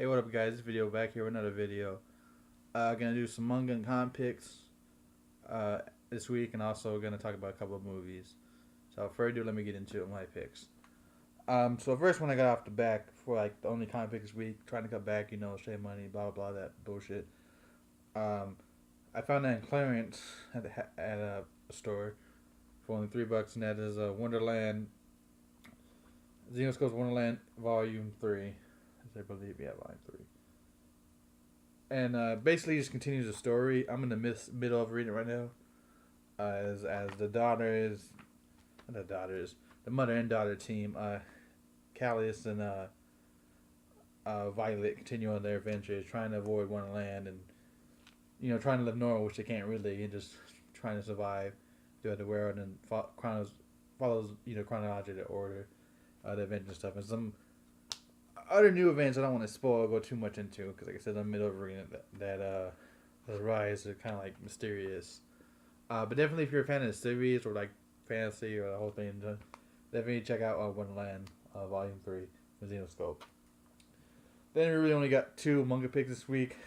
Hey, what up, guys? This video back here with another video. Gonna do some manga and comic picks uh, this week, and also gonna talk about a couple of movies. So, without further ado, let me get into my picks. So first one I got off the back for like the only comic pick this week, trying to cut back, save money, blah blah blah, that bullshit. Um, I found that in clearance at a store for only $3, and that is Wonderland, Xenoscope's Wonderland Volume 3, as I believe, yeah, Volume 3. And basically just continues the story. I'm in the middle of reading it right now. As the daughter is, the daughters, the mother and daughter team, Callius and Violet continue on their adventures, trying to avoid Wonderland and trying to live normal, which they can't really, and just trying to survive throughout the world and follows chronological order, the adventure and stuff, and some other new events I don't want to spoil or go too much into because, like I said, I'm middle of reading that rise are kind of like mysterious. But definitely, if you're a fan of the series or like fantasy or the whole thing, definitely check out Wonderland Volume 3 from Xenoscope. Then we really only got two manga picks this week.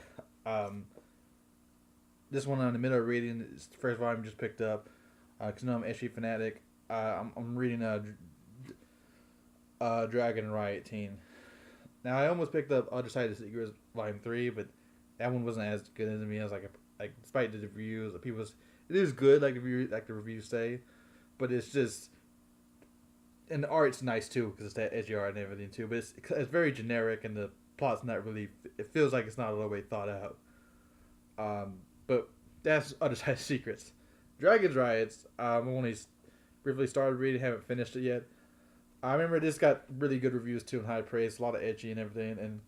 This one I'm in the middle of reading. It's the first volume I just picked up because I'm an ecchi fanatic. I'm reading Dragon Riot Teen. Now I almost picked up Other Side of the Secrets Volume 3, but that one wasn't as good as me. I was like despite the reviews, it is good like the reviews say, but it's just, and the art's nice too because it's that edgy art and everything too. But it's very generic and the plot's not really. It feels like it's not all the way thought out. But that's Other Side of Secrets. Dragon's Riots. I've only briefly started reading, haven't finished it yet. I remember this got really good reviews too and high praise, a lot of edgy and everything, and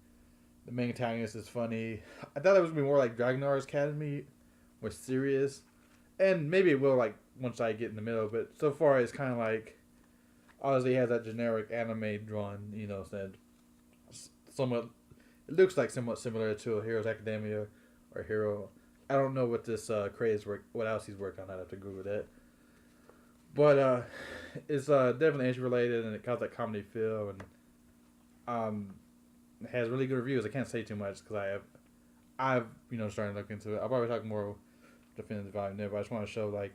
the main antagonist is funny. I thought it was gonna be more like Dragonar's Academy, more serious, and maybe it will like once I get in the middle. But so far it's kind of like, obviously it has that generic anime drawn, said somewhat. It looks like somewhat similar to a Hero's Academia or Hero. I don't know what this what else he's working on. I'd have to Google that. But it's definitely age related, and it has that comedy feel, and it has really good reviews. I can't say too much because I've starting to look into it. I'll probably talk more definitive volume there, but I just want to show like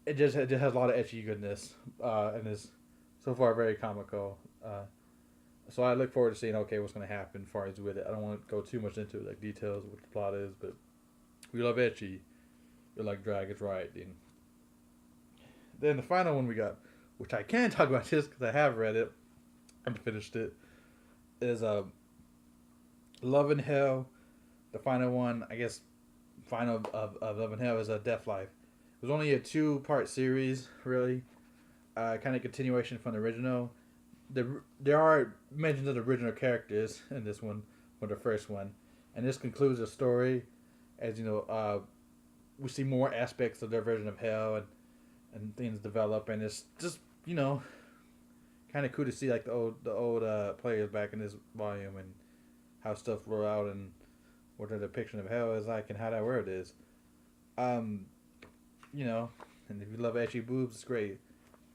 it just has a lot of ecchi goodness, and is so far very comical. So I look forward to seeing what's going to happen as far as with it. I don't want to go too much into it, like details of what the plot is, but we love ecchi. We like Dragon's Riot. Then the final one we got, which I can talk about just because I have read it and finished it, is Love and Hell. The final one, I guess, final of Love and Hell is Death Life. It was only a 2-part series, really, kind of continuation from the original. There are mentions of the original characters in this one, or the first one, and this concludes the story. As we see more aspects of their version of hell, and things develop, and it's just kind of cool to see like the old players back in this volume and how stuff roll out and what their depiction of hell is like and how that word is. And if you love ecchi boobs, it's great.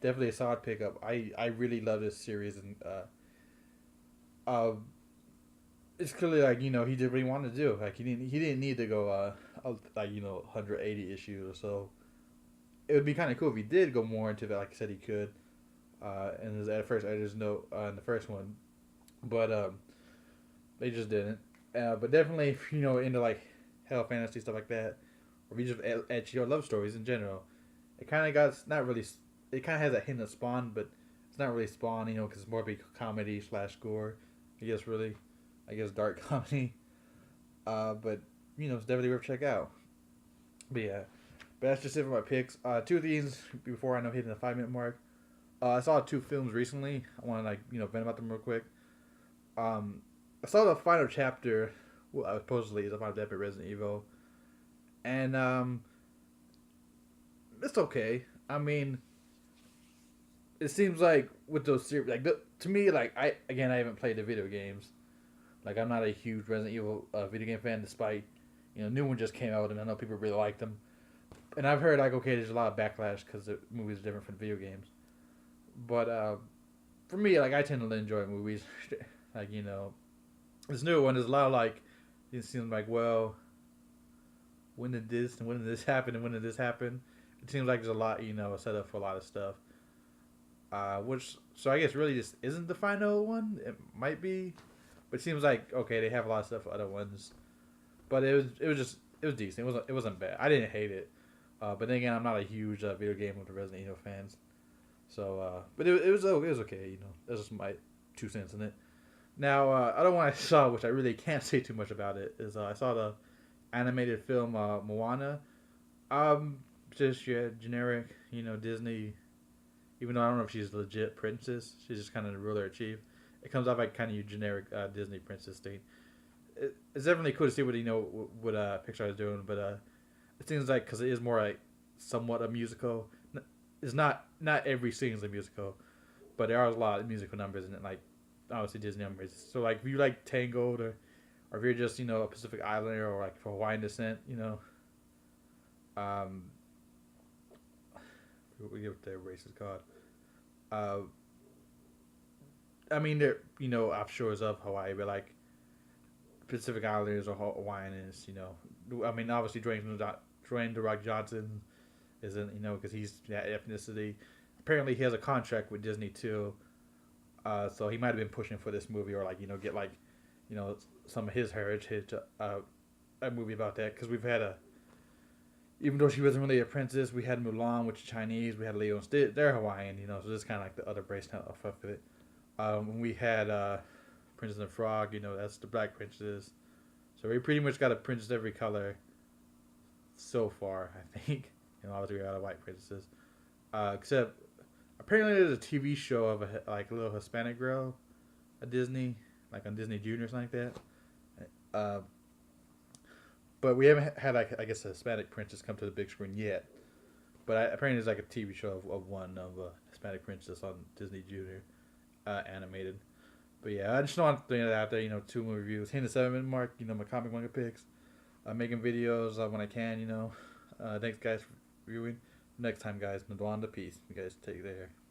Definitely a solid pickup. I really love this series, and it's clearly like he did what he wanted to do. Like he didn't need to go 180 issues or so. It would be kind of cool if he did go more into that, like I said he could. And his first editor's note in the first one, but they just didn't. But definitely, if into like hell fantasy stuff like that, or if you just ecchi or love stories in general, it kind of got not really. It kind of has a hint of Spawn, but it's not really Spawn, because it's more of a comedy / gore. I guess dark comedy. But it's definitely worth check out. But yeah, but that's just it for my picks. Two things before I know hitting the 5-minute mark. I saw 2 films recently. I want to vent about them real quick. I saw the final chapter. Well, supposedly is the final chapter of Resident Evil, and it's okay. I mean, it seems like with those series, to me, I haven't played the video games. Like, I'm not a huge Resident Evil video game fan, despite new one just came out and I know people really like them. And I've heard there's a lot of backlash because the movies are different from video games. But for me, I tend to enjoy movies. Like this new one is a lot of like it seems like well, when did this happen and when did this happen? It seems like there's a lot set up for a lot of stuff. Which so I guess really just isn't the final one. It might be, but it seems like okay they have a lot of stuff for other ones. But it was decent. It wasn't bad. I didn't hate it. But then again, I'm not a huge video game with the Resident Evil fans. So, but it was okay. That's just my 2 cents in it. Now, other one I saw, which I really can't say too much about it, is I saw the animated film Moana. Um, just yeah, generic, Disney. Even though I don't know if she's a legit princess, she's just kind of the ruler chief. It comes off like kind of your generic Disney princess thing. It's definitely cool to see what what Pixar is doing, but it seems like because it is more like somewhat a musical. It's not every scene is a musical, but there are a lot of musical numbers in it, like obviously Disney numbers. So like if you like Tangled or if you're just a Pacific Islander or like for Hawaiian descent, um, we get what their race is called. Uh, I mean they're offshores of Hawaii, but like Pacific Islanders or Hawaiians, I mean obviously Dwayne the Rock Johnson isn't because he's that ethnicity. Apparently he has a contract with Disney too, so he might have been pushing for this movie or like get like some of his heritage a movie about that because we've had even though she wasn't really a princess, we had Mulan, which is Chinese. We had Leo and Stitch, they're Hawaiian, so this is kind of like the other brace of it. We had Princess and the Frog, that's the Black Princess. So we pretty much got a princess every color so far, I think. Obviously we got a white princesses. Except apparently there's a TV show of a little Hispanic girl at Disney, like on Disney Junior or something like that. But we haven't had like I guess a Hispanic princess come to the big screen yet. But apparently there's like a TV show of one of a Hispanic princess on Disney Junior, animated. But yeah, I just want to throw that out there. 2 movie reviews, hitting the 7 minute mark. My comic manga picks, making videos when I can. Thanks guys for viewing. Next time, guys, Madwanda, peace. You guys take care.